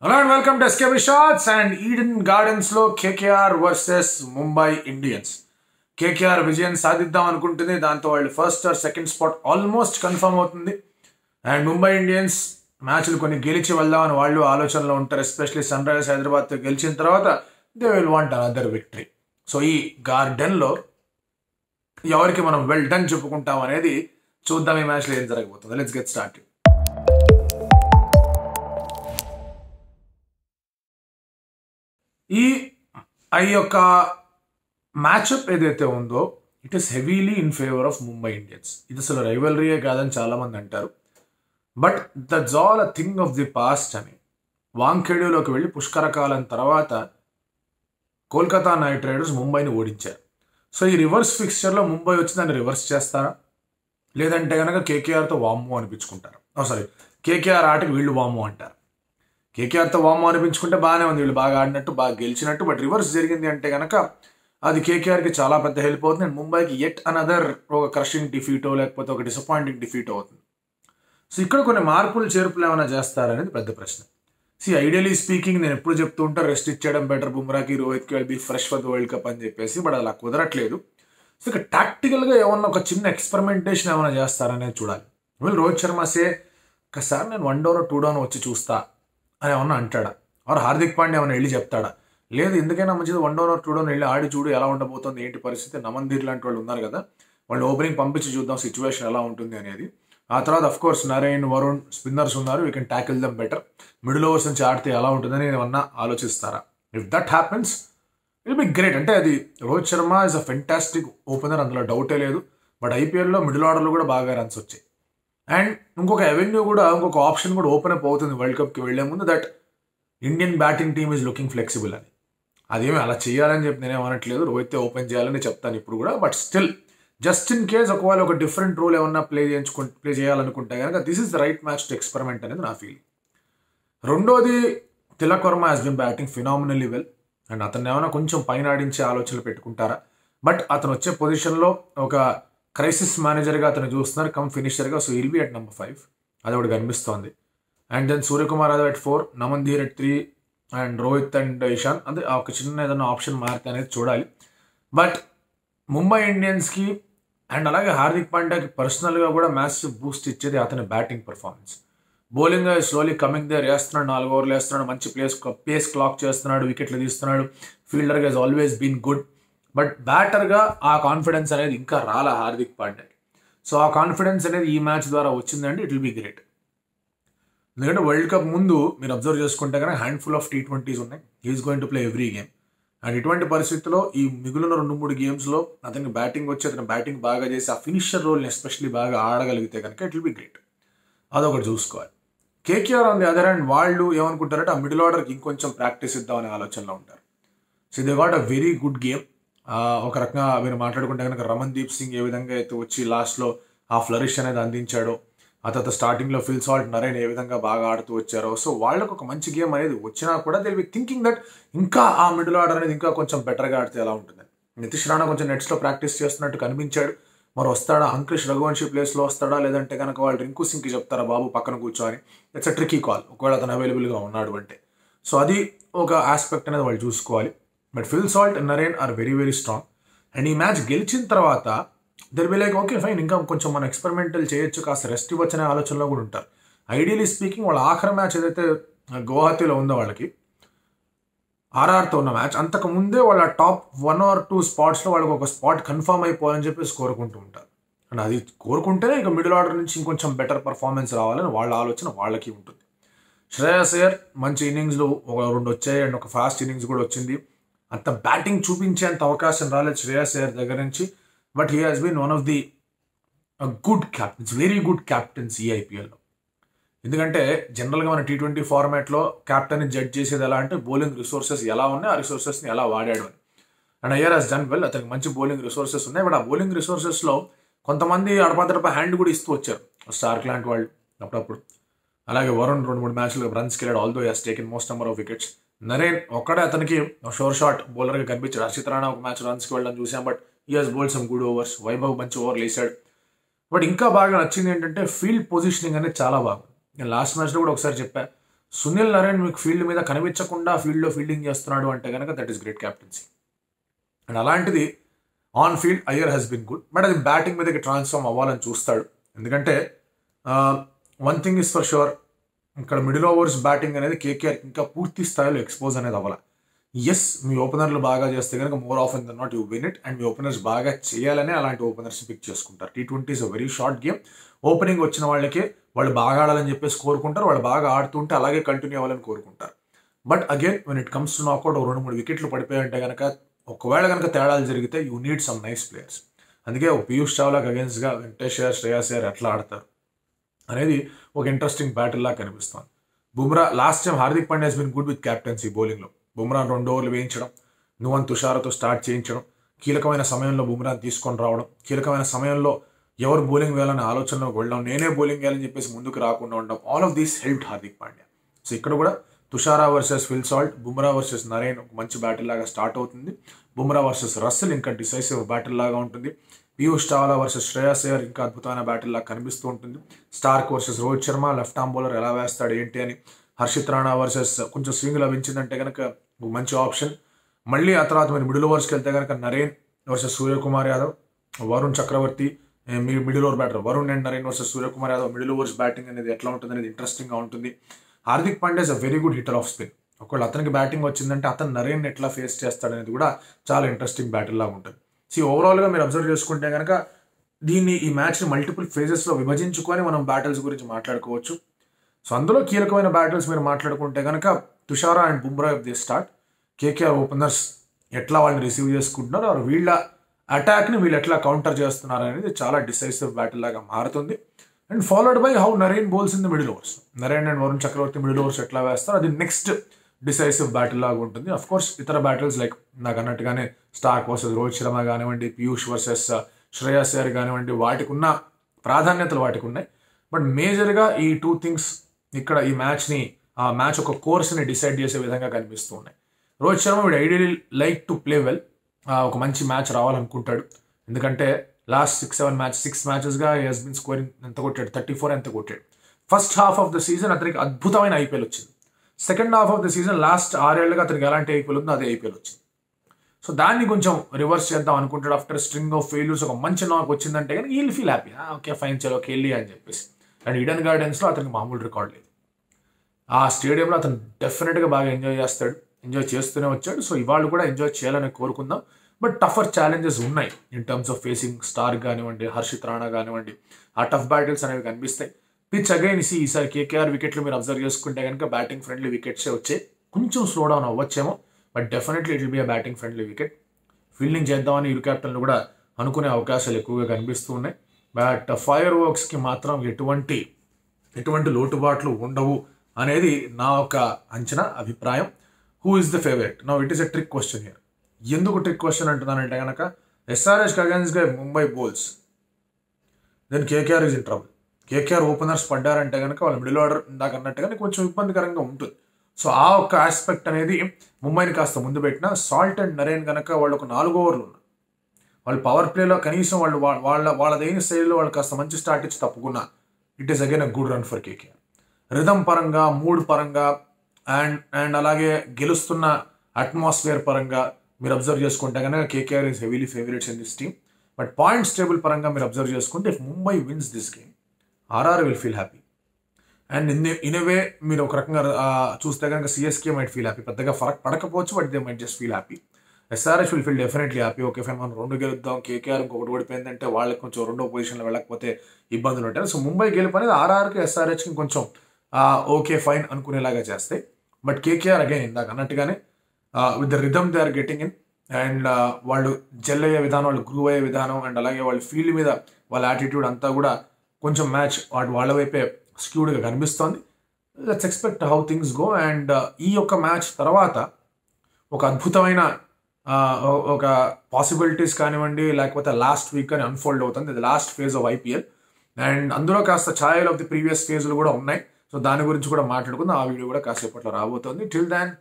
Hello and welcome to SKB Shots and Eden Gardens లో KKR versus Mumbai Indians. KKR విజయం సాధిద్దాం అనుకుంటుంది. దాంతో వాళ్ళు first or second spot almost confirm అవుతుంది. అండ్ ముంబై ఇండియన్స్ మ్యాచ్లు కొన్ని గెలిచి వెళ్దామని వాళ్ళు ఆలోచనలో ఉంటారు. ఎస్పెషలీ సన్ రైజర్స్ హైదరాబాద్తో గెలిచిన తర్వాత they will want another victory. So ఈ గార్డెన్లో ఎవరికి మనం వెల్ డన్ చెప్పుకుంటాం అనేది చూద్దాం. ఈ మ్యాచ్లో ఏం జరగబోతుంది. Let's get start. ఈ యొక్క మ్యాచ్అప్ ఏదైతే ఉందో it is heavily in favour of Mumbai Indians. ఇది అసలు రైవల్రీయే కాదని చాలామంది అంటారు. But that's all a thing of the past అని వాంఖేడేలోకి వెళ్ళి పుష్కర కాలం తర్వాత కోల్కతా నైట్ రైడర్స్ ముంబైని ఓడించారు. సో ఈ రివర్స్ ఫిక్స్చర్లో ముంబై వచ్చి దాన్ని రివర్స్ చేస్తారా, లేదంటే కనుక కేకేఆర్తో వామ్మో అనిపించుకుంటారు. సారీ, కేకేఆర్ ఆటకి వీళ్ళు వామ్మో అంటారు. కేకేఆర్తో వామ్మో అనిపించుకుంటే బాగానే ఉంది, వీళ్ళు బాగా ఆడినట్టు బాగా గెలిచినట్టు. బట్ రివర్స్ జరిగింది అంటే కనుక అది కేకేఆర్కి చాలా పెద్ద హెల్ప్ అవుతుంది. అండ్ ముంబైకి ఎట్ అనదర్ ఒక క్రషింగ్ డిఫీటో లేకపోతే ఒక డిసప్పాయింటింగ్ డిఫీట్ అవుతుంది. సో ఇక్కడ కొన్ని మార్పులు చేర్పులు ఏమైనా చేస్తారనేది పెద్ద ప్రశ్న. ఐడియలీ స్పీకింగ్ నేను ఎప్పుడు చెప్తూ ఉంటా, రెస్ట్ ఇచ్చేయడం బెటర్ బుమ్రాకి, రోహిత్కి, will be fresh for the world cup అని చెప్పేసి. బట్ అలా కుదరట్లేదు. సో ఇక్కడ టాక్టికల్గా ఏమన్నా ఒక చిన్న ఎక్స్పెరిమెంటేషన్ ఏమైనా చేస్తారనేది చూడాలి. వీళ్ళు రోహిత్ శర్మ సే ఒకసారి నేను 1 డౌన్ 2 డౌన్ వచ్చి చూస్తా అని ఏమన్నా అంటాడా, ఆర్ హార్దిక్ పాండ్యా ఏమైనా వెళ్ళి చెప్తాడా, లేదు ఎందుకైనా మంచిది 1 డౌన్ 2 డౌన్ వెళ్ళి ఆడి చూడు ఎలా ఉండబోతుంది ఏంటి పరిస్థితి. నమన్దీర్ లాంటి వాళ్ళు ఉన్నారు కదా, వాళ్ళు ఓపెనింగ్ పంపించి చూద్దాం సిచ్యువేషన్ ఎలా ఉంటుంది అనేది. ఆ తర్వాత of course Naren, Varun spinners ఉన్నారు, we can tackle them better. Middle overs నుంచి ఆడితే ఎలా ఉంటుందని ఏమన్నా ఆలోచిస్తారా? If that happens will be great. అంటే అది Rohit Sharma is a fantastic opener, అందులో డౌటే లేదు. బట్ ఐపీఎల్లో మిడిల్ ఆర్డర్లో కూడా బాగా రన్స్ వచ్చాయి. అండ్ ఇంకొక అవెన్యూ కూడా, ఇంకొక ఆప్షన్ కూడా ఓపెన్ అప్ అవుతుంది వరల్డ్ కప్కి వెళ్లే ముందు, that Indian batting team is looking flexible అని. అదేమి అలా చేయాలని చెప్పి నేనేం అనట్లేదు, రోహిత్ ఓపెన్ చేయాలని చెప్తాను ఇప్పుడు కూడా. But still just in case ఒకవేళ ఒక డిఫరెంట్ రోల్ ఏమన్నా ప్లే చేయాలనుకుంటే కనుక this is the right match to experiment అనేది నా ఫీలింగ్. రెండోది, Tilak Varma has been batting phenomenally well. And అతను ఏమైనా కొంచెం పైన ఆడించే ఆలోచనలు పెట్టుకుంటారా? బట్ అతను వచ్చే పొజిషన్లో ఒక క్రైసిస్ మేనేజర్గా అతను చూస్తున్నారు, come ఫినిషర్గా. So will be at number 5, అది ఒకటి కనిపిస్తోంది. And then Suryakumar Yadav at 4, నమన్దీర్ at 3 and Rohit and Ishan. అంటే ఒక చిన్న ఏదైనా ఆప్షన్ మారితే అనేది చూడాలి. బట్ ముంబై ఇండియన్స్కి అండ్ అలాగే హార్దిక్ పాండ్యాకి పర్సనల్గా కూడా మ్యాచ్ బూస్ట్ ఇచ్చేది అతని batting performance. Bowling slowly coming there, వేస్తున్నాడు, 4 ఓవర్లు వేస్తున్నాడు, మంచి పేస్ క్లాక్ చేస్తున్నాడు, వికెట్లు తీస్తున్నాడు. ఫీల్డర్గా he's always been good. But బ్యాటర్గా ఆ కాన్ఫిడెన్స్ అనేది ఇంకా రాలా హార్దిక్ పాండ్యాకి. సో ఆ కాన్ఫిడెన్స్ అనేది ఈ మ్యాచ్ ద్వారా వచ్చిందంటే ఇట్ విల్ బి గ్రేట్. ఎందుకంటే వరల్డ్ కప్ ముందు మీరు అబ్జర్వ్ చేసుకుంటే కనుక హ్యాండ్ఫుల్ ఆఫ్ T20s ఉన్నాయి. He's going to play every game. And ఇటువంటి పరిస్థితుల్లో ఈ మిగిలిన 2-3 గేమ్స్లో అతనికి బ్యాటింగ్ వచ్చి అతను బ్యాటింగ్ బాగా చేసి ఆ ఫినిషర్ రోల్ని ఎస్పెషల్లీ బాగా ఆడగలిగితే కనుక ఇట్ విల్ బి గ్రేట్. అదొకటి చూసుకోవాలి. KKR on the other hand వాళ్ళు ఏమనుకుంటారంటే ఆ మిడిల్ ఆర్డర్కి ఇంకొంచెం ప్రాక్టీస్ ఇద్దామనే ఆలోచనలో ఉంటారు. So they got a very good game. ఒక రకంగా మీరు మాట్లాడుకుంటే కనుక రమన్దీప్ సింగ్ ఏ విధంగా అయితే వచ్చి లాస్ట్లో ఆ ఫ్లరిష్ అనేది అందించాడో, ఆ తర్వాత స్టార్టింగ్లో ఫిల్ సాల్ట్, నరేన్ ఏ విధంగా బాగా ఆడుతూ వచ్చారో, సో వాళ్ళకు ఒక మంచి గేమ్ అనేది వచ్చినా కూడా they will be thinking that ఇంకా ఆ మిడిల్ ఆర్డర్ అనేది ఇంకా కొంచెం బెటర్గా ఆడితే ఎలా ఉంటుందని. నితీష్ రాణా కొంచెం నెట్స్లో ప్రాక్టీస్ చేస్తున్నట్టు కనిపించాడు. మరి వస్తాడా అంకుష్ రఘువంశీ ప్లేస్లో వస్తాడా, లేదంటే కనుక వాళ్ళు రింకు సింగ్కి చెప్తారా బాబు పక్కన కూర్చోని? ఇట్స్ అ ట్రికీ కాల్ ఒకవేళ అతను అవైలబుల్గా ఉన్నాడు అంటే. సో అది ఒక ఆస్పెక్ట్ అనేది వాళ్ళు చూసుకోవాలి. But Phil Salt, Narine are very very strong. And ఈ మ్యాచ్ గెలిచిన తర్వాత there be like okay fine, ఇంకా కొంచెం మనం ఎక్స్పెరిమెంటల్ చేయొచ్చు, కాస్త రెస్ట్ ఇవ్వచ్చనే ఆలోచనలో కూడా ఉంటారు. ఐడియలీ స్పీకింగ్ వాళ్ళ ఆఖరి మ్యాచ్ ఏదైతే గువాహతిలో ఉందో వాళ్ళకి ఆర్ఆర్తో ఉన్న మ్యాచ్, అంతకు ముందే వాళ్ళ టాప్ 1 or 2 స్పాట్స్లో వాళ్ళకి ఒక స్పాట్ కన్ఫర్మ్ అయిపోవాలని చెప్పేసి కోరుకుంటూ ఉంటారు. అండ్ అది కోరుకుంటేనే ఇక మిడిల్ ఆర్డర్ నుంచి ఇంకొంచెం బెటర్ పర్ఫార్మెన్స్ రావాలని వాళ్ళ ఆలోచన వాళ్ళకి ఉంటుంది. శ్రేయస్ అయ్యర్ మంచి ఇన్నింగ్స్లు ఒక 2 వచ్చాయి అండ్ ఒక ఫాస్ట్ ఇన్నింగ్స్ కూడా వచ్చింది. అంత బ్యాటింగ్ చూపించేంత అవకాశం రాలేదు శ్రేయస్ అయ్యర్ దగ్గర నుంచి. But he has been one of the good captains, very good captains ఈ ఐపీఎల్లో. ఎందుకంటే జనరల్గా మన T20 ఫార్మాట్లో క్యాప్టెన్ని జడ్జ్ చేసేది ఎలా అంటే బౌలింగ్ రిసోర్సెస్ ఎలా ఉన్నాయి, ఆ రిసోర్సెస్ని ఎలా వాడాడు అని. And Iyer has done well, అతనికి మంచి బౌలింగ్ రిసోర్సెస్ ఉన్నాయి. బట్ ఆ బౌలింగ్ రిసోర్సెస్లో కొంతమంది అడపాదడప హ్యాండ్ కూడా ఇస్తూ వచ్చారు, స్టార్క్ లాంటి వాళ్ళు అప్పుడప్పుడు. అలాగే వరుణ్ 2-3 మ్యాచ్లు రన్స్కి వెళ్ళాడు, although he has taken most number of wickets. Narine ఒక్కడే అతనికి షోర్ షాట్ బౌలర్గా కనిపించాడు. హర్షిత్ రాణా ఒక మ్యాచ్ రన్స్కి వెళ్ళడం చూసాం, but he has bowled some good overs. Vaibhav మంచి ఓవర్లు వేసాడు. బట్ ఇంకా బాగా నచ్చింది ఏంటంటే ఫీల్డ్ పొజిషనింగ్ అనేది చాలా బాగుంది. నేను లాస్ట్ మ్యాచ్లో కూడా ఒకసారి చెప్పాను, సునీల్ నరేన్ మీకు ఫీల్డ్ మీద కనిపించకుండా ఫీల్డ్లో ఫీల్డింగ్ చేస్తున్నాడు అంటే కనుక that is great captaincy. And అలాంటిది on field Iyer has been good, but అది బ్యాటింగ్ మీదకి ట్రాన్స్ఫార్మ్ అవ్వాలని చూస్తాడు. ఎందుకంటే one thing is for sure, ఇక్కడ మిడిల్ ఓవర్స్ బ్యాటింగ్ అనేది కేకేఆర్ ఇంకా పూర్తి స్థాయిలో ఎక్స్పోజ్ అనేది అవ్వాలి. ఎస్, మీ ఓపెనర్లు బాగా చేస్తే కనుక more of then not you win it, and మీ ఓపెనర్స్ బాగా చేయాలని అలాంటి ఓపెనర్స్ పిక్ చేసుకుంటారు. T20 is a very short game. Opening వచ్చిన వాళ్ళకి వాళ్ళు బాగా ఆడాలని చెప్పేసి కోరుకుంటారు, వాళ్ళు బాగా ఆడుతుంటే అలాగే కంటిన్యూ అవ్వాలని కోరుకుంటారు. But again when it comes to knockout 2-3 వికెట్లు పడిపోయాయంటే కనుక, ఒకవేళ కనుక తేడాలు జరిగితే you need some nice players. అందుకే ఒక పీయూష్ చావ్లాకి అగేన్స్ట్గా వెంకటేష్ అయ్యర్, శ్రేయాస్ అయ్యర్ ఎట్లా ఆడతారు అనేది ఒక ఇంట్రెస్టింగ్ బ్యాటిల్ లా కనిపిస్తుంది. Bumrah last time Hardik Pandya has been good with captaincy బౌలింగ్లో. బుమ్రా 2 ఓవర్లు వేయించడం, నువ్వన్ తుషారతో స్టార్ట్ చేయించడం, కీలకమైన సమయంలో బుమ్రాని తీసుకొని రావడం, కీలకమైన సమయంలో ఎవరు బౌలింగ్ వేయాలని ఆలోచనలోకి వెళ్ళడం, నేనే బౌలింగ్ వేయాలని చెప్పేసి ముందుకు రాకుండా ఉండడం, all of these helped Hardik Pandya. So ఇక్కడ కూడా Thushara versus Phil Salt, Bumrah versus Narine ఒక మంచి బ్యాటిల్ లాగా స్టార్ట్ అవుతుంది. బుమ్రా వర్సెస్ రస్సెల్ ఇంకా డిసైసివ్ బ్యాటిల్ లాగా ఉంటుంది. పీయూష్ చావ్లా వర్సెస్ శ్రేయాస్ అయ్యర్ ఇంకా అద్భుతమైన బ్యాటిల్ లాగా కనిపిస్తూ ఉంటుంది. Starc versus Rohit Sharma, left arm bowler ఎలా వేస్తాడు ఏంటి అని. హర్షిత్ రాణా వర్సెస్ కొంచెం స్వింగ్ లభించిందంటే కనుక ఒక మంచి ఆప్షన్. మళ్ళీ ఆ తర్వాత మీరు మిడిల్ ఓవర్స్కి వెళ్తే కనుక నరేన్ వర్సెస్ సూర్యకుమార్ యాదవ్, వరుణ్ చక్రవర్తి మీరు middle over batter, Varun and Narine versus Suryakumar Yadav middle overs batting అనేది ఎట్లా ఉంటుంది అనేది ఇంట్రెస్టింగ్గా ఉంటుంది. Hardik Pandya is a very good hitter of spin. ఒకవేళ అతనికి బ్యాటింగ్ వచ్చిందంటే అతను నరేన్ ఎట్లా ఫేస్ చేస్తాడనేది కూడా చాలా ఇంట్రెస్టింగ్ బ్యాటిల్ లాగా ఉంటుంది. ఓవరాల్గా మీరు అబ్జర్వ్ చేసుకుంటే కనుక ఈ మ్యాచ్ని మల్టిపుల్ ఫేజెస్లో విభజించుకొని మనం బ్యాటిల్స్ గురించి మాట్లాడుకోవచ్చు. సో అందులో కీలకమైన బ్యాటిల్స్ మీరు మాట్లాడుకుంటే కనుక Tushara and Bumrah they start. KKR openers ఎట్లా వాళ్ళని రిసీవ్ చేసుకుంటున్నారు, ఆర్ వీళ్ళ అటాక్ని వీళ్ళు ఎట్లా కౌంటర్ చేస్తున్నారు అనేది చాలా డిసైసివ్ బ్యాటిల్ లాగా మారుతుంది. And followed by how Narine bowls in the middle overs. Narine and Varun Chakravarthy middle overs ఎట్లా వేస్తారు, అది నెక్స్ట్ డిసైసివ్ బ్యాటిల్ లాగా ఉంటుంది. అఫ్ కోర్స్ ఇతర బ్యాటిల్స్ లైక్ నాకు అన్నట్టుగానే స్టార్క్ వర్సెస్ రోహిత్ శర్మ కానివ్వండి, పీయూష్ వర్సెస్ శ్రేయాస్ అయ్యర్ కానివ్వండి, వాటికి ఉన్న ప్రాధాన్యతలు వాటికి ఉన్నాయి. బట్ మేజర్గా ఈ 2 థింగ్స్ ఇక్కడ ఈ మ్యాచ్ ఒక కోర్స్ని డిసైడ్ చేసే విధంగా కనిపిస్తూ ఉన్నాయి. రోహిత్ శర్మ వీడు ideally like to play well, ఒక మంచి మ్యాచ్ రావాలనుకుంటాడు. ఎందుకంటే లాస్ట్ 6 మ్యాచెస్గా హీ హస్ బిన్ స్కోరింగ్ ఎంత కొట్టాడు, 34 ఎంత కొట్టాడు. First half of the season అతనికి అద్భుతమైన ఐపీఎల్ వచ్చింది. Second half of the season last 6 ఏళ్ళుగా అతనికి ఎలాంటి ఐపీఎల్ ఉందో అదే ఐపీఎల్ వచ్చింది. సో దాన్ని కొంచెం రివర్స్ చేద్దాం అనుకుంటాడు. ఆఫ్టర్ స్ట్రింగ్ ఆఫ్ ఫెయిల్యూర్స్ ఒక మంచి నాక్ వచ్చిందంటే కానీ we'll feel happy, okay fine చలో వెళ్ళి అని చెప్పేసి. అండ్ ఈడెన్ గార్డెన్స్లో అతనికి మామూలు రికార్డ్ లేదు. ఆ స్టేడియంలో అతను డెఫినెట్గా బాగా ఎంజాయ్ చేస్తాడు, ఎంజాయ్ చేస్తూనే వచ్చాడు. సో ఇవాళ కూడా ఎంజాయ్ చేయాలని కోరుకుందాం. బట్ టఫర్ ఛాలెంజెస్ ఉన్నాయి in terms of facing Starc కానివ్వండి, హర్షిత్ రాణా కానివ్వండి, ఆ టఫ్ బ్యాటిల్స్ అనేవి కనిపిస్తాయి. పిచ్ అగైన్ ఈసారి కేకేఆర్ వికెట్లు మీరు అబ్జర్వ్ చేసుకుంటే కనుక బ్యాటింగ్ ఫ్రెండ్లీ వికెట్సే వచ్చాయి. కొంచెం స్లో డౌన్ అవ్వచ్చేమో, but definitely it will be a batting friendly wicket. Fielding చేద్దామని ఇరు క్యాప్టెన్లు కూడా అనుకునే అవకాశాలు ఎక్కువగా కనిపిస్తూ ఉన్నాయి. బట్ ఫైర్ వర్క్స్కి మాత్రం ఎటువంటి లోటుబాట్లు ఉండవు అనేది నా ఒక అంచనా, అభిప్రాయం. Who is the favourite? Now it is a trick question here. ఎందుకు ట్రిక్ క్వశ్చన్ అంటున్నానంటే కనుక ఎస్ఆర్హెచ్కి అగైన్స్ట్గా Mumbai bowls, then KKR is in trouble. KKR openers పడ్డారంటే కనుక వాళ్ళ మిడిల్ ఆర్డర్ ఇందాక అన్నట్టుగానే కొంచెం ఇబ్బందికరంగా ఉంటుంది. సో ఆ ఒక్క ఆస్పెక్ట్ అనేది ముంబైని కాస్త ముందు పెట్టిన. సాల్ట్ అండ్ నరేన్ కనుక వాళ్ళు ఒక 4 ఓవర్లు ఉన్నారు, వాళ్ళు పవర్ ప్లేలో కనీసం వాళ్ళదైన శైలిలో వాళ్ళు కాస్త మంచి స్టార్ట్ ఇచ్చి తప్పుకున్నా it is again a good run for KKR. Rhythm పరంగా, మూడ్ పరంగా అండ్ అలాగే గెలుస్తున్న అట్మాస్ఫియర్ పరంగా మీరు అబ్జర్వ్ చేసుకుంటే కనుక KKR is heavily favourites in this team. But points table పరంగా మీరు అబ్జర్వ్ చేసుకుంటే if Mumbai wins this game, RR will feel happy. And in a way మీరు ఒక రకంగా చూస్తే కనుక సిఎస్కే మైట్ ఫీల్ హ్యాపీ. పెద్దగా ఫరక్ పడకపోవచ్చు, but they might just feel happy. SRH will feel definitely happy. Okay fine, మనం 2 గెలుద్దాం, కేకేఆర్ ఇంకొకటి ఓడిపోయిందంటే వాళ్ళకి కొంచెం 2వ పొజిషన్లో వెళ్ళకపోతే ఇబ్బందులు ఉంటాయి. సో ముంబై గెలుపు అనేది ఆర్ఆర్కి ఎస్ఆర్హెచ్కి కొంచెం ఓకే ఫైన్ అనుకునేలాగా చేస్తాయి. బట్ కేకేఆర్ అగైన్ ఇందాక అన్నట్టుగానే with the rhythm they are getting in, and వాళ్ళు జెల్ అయ్యే విధానం, వాళ్ళు గ్రూవ్ అయ్యే విధానం, అండ్ అలాగే వాళ్ళ ఫీల్డ్ మీద వాళ్ళ యాటిట్యూడ్ అంతా కూడా కొంచెం మ్యాచ్ వాళ్ళ వైపే స్క్యూడ్గా కనిపిస్తోంది. Let's expect how things go. And ఈ యొక్క మ్యాచ్ తర్వాత ఒక అద్భుతమైన ఒక పాసిబిలిటీస్ కానివ్వండి, లేకపోతే లాస్ట్ వీక్ అని అన్ఫోల్డ్ అవుతుంది. ఇది last phase of IPL, and అందులో కాస్త ఛాయల్ ఆఫ్ ది ప్రీవియస్ ఫేజ్లు కూడా ఉన్నాయి. సో దాని గురించి కూడా మాట్లాడుకుందాం. ఆ వీడియో కూడా కాసేపట్లో రాబోతుంది. టిల్ దాన్